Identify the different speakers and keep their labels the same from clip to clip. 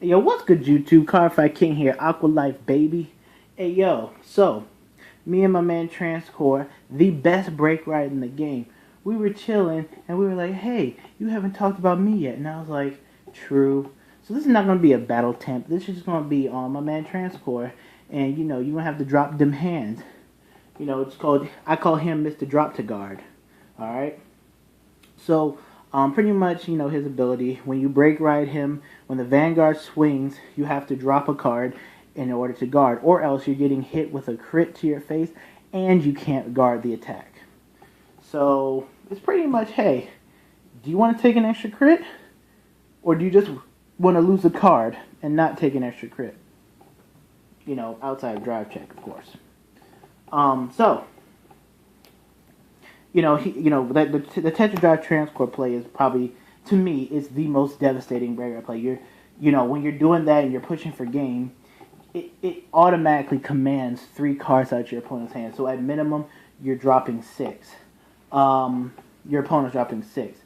Speaker 1: Hey, yo, what's good, YouTube? Carfight King here, Aqua Life, baby. Hey, yo, so, me and my man Transcore, the best break ride in the game, we were chilling, and we were like, hey, you haven't talked about me yet. And I was like, true. So this is not going to be a battle temp. This is just going to be on my man Transcore, and, you know, you're going to have to drop them hands. You know, I call him Mr.Drop to guard. Alright? So, pretty much, you know, his ability, when you break ride him, when the Vanguard swings, you have to drop a card in order to guard, or else you're getting hit with a crit to your face, and you can't guard the attack. So, it's pretty much, hey, do you want to take an extra crit, or do you just want to lose a card and not take an extra crit? You know, outside of drive check, of course. So, you know, the Tetra Drive Transcore play is probably, to me, is the most devastating breaker play. You know, when you're doing that and you're pushing for game, it automatically commands 3 cards out of your opponent's hand. So at minimum, you're dropping 6. Your opponent's dropping 6.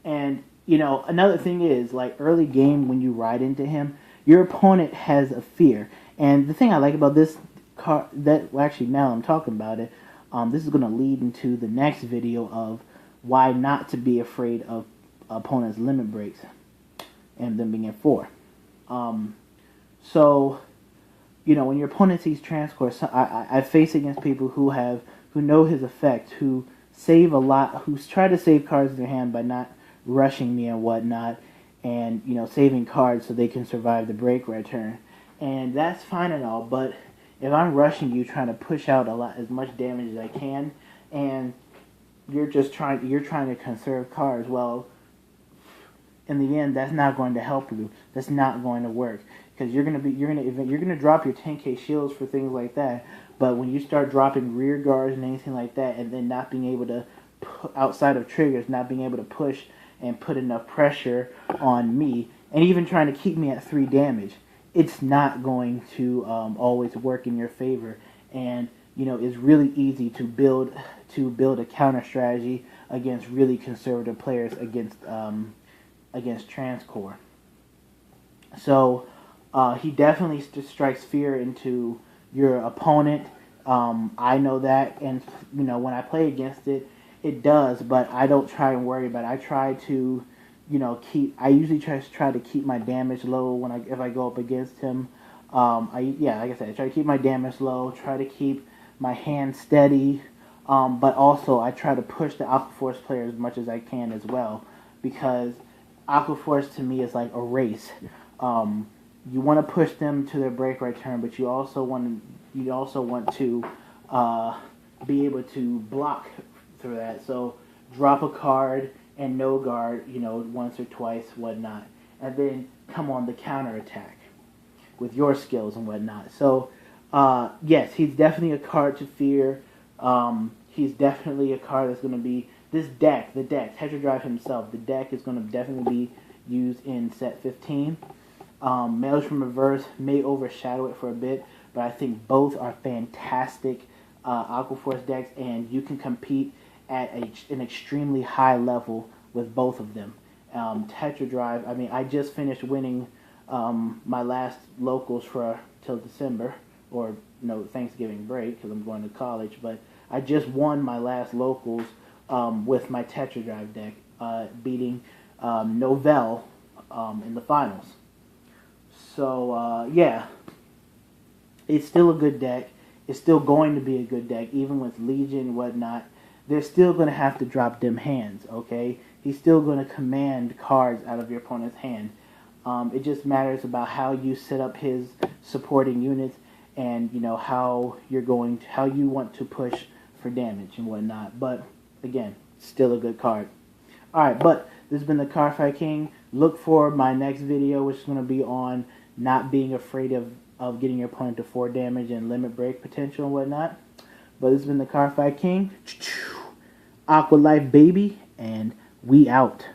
Speaker 1: And, you know, another thing is, like, early game when you ride into him, your opponent has a fear. And the thing I like about this card, well, actually, now I'm talking about it, this is going to lead into the next video of why not to be afraid of opponent's limit breaks and them being at 4. So, you know, when your opponent sees Transcore, I face against people who know his effect, who save a lot, who try to save cards in their hand by not rushing me and whatnot, and, you know, saving cards so they can survive the break right turn. And that's fine and all, but if I'm rushing you, trying to push out as much damage as I can, and you're trying to conserve cards, well, in the end, that's not going to help you. That's not going to work, because you're gonna drop your 10k shields for things like that. But when you start dropping rear guards and anything like that, and then not being able to, outside of triggers, not being able to push and put enough pressure on me, and even trying to keep me at 3 damage, it's not going to always work in your favor. And, you know, it's really easy to build a counter strategy against really conservative players against Transcore. So he definitely strikes fear into your opponent. I know that, and, you know, when I play against it, it does. But I don't try and worry about it. I try to, you know, I usually try to keep my damage low if I go up against him. Like I said, I try to keep my damage low, try to keep my hand steady, but also I try to push the Aqua Force player as much as I can as well, because Aqua Force to me is like a race. You want to push them to their break right turn, but you also want to be able to block through that. So drop a card and no guard, you know, once or twice, whatnot, and then come on the counter attack with your skills and whatnot. So, yes, he's definitely a card to fear. He's definitely a card that's going to be the deck, Tetra Drive himself. The deck is going to definitely be used in set 15. Mails from Reverse may overshadow it for a bit, but I think both are fantastic Aqua Force decks, and you can compete at an extremely high level with both of them. Tetra Drive, I mean, I just finished winning my last locals till December, or no, Thanksgiving break, because I'm going to college, but I just won my last locals with my Tetra Drive deck, beating Novell in the finals. So, yeah, it's still a good deck. It's still going to be a good deck, even with Legion and whatnot. They're still going to have to drop them hands, okay? He's still going to command cards out of your opponent's hand. It just matters about how you set up his supporting units, and, you know, how you want to push for damage and whatnot. But again, still a good card. Alright, but this has been the Carfight King. Look for my next video, which is going to be on not being afraid of getting your opponent to 4 damage and limit break potential and whatnot. But this has been the Carfight King. Aqua Life, baby, and we out.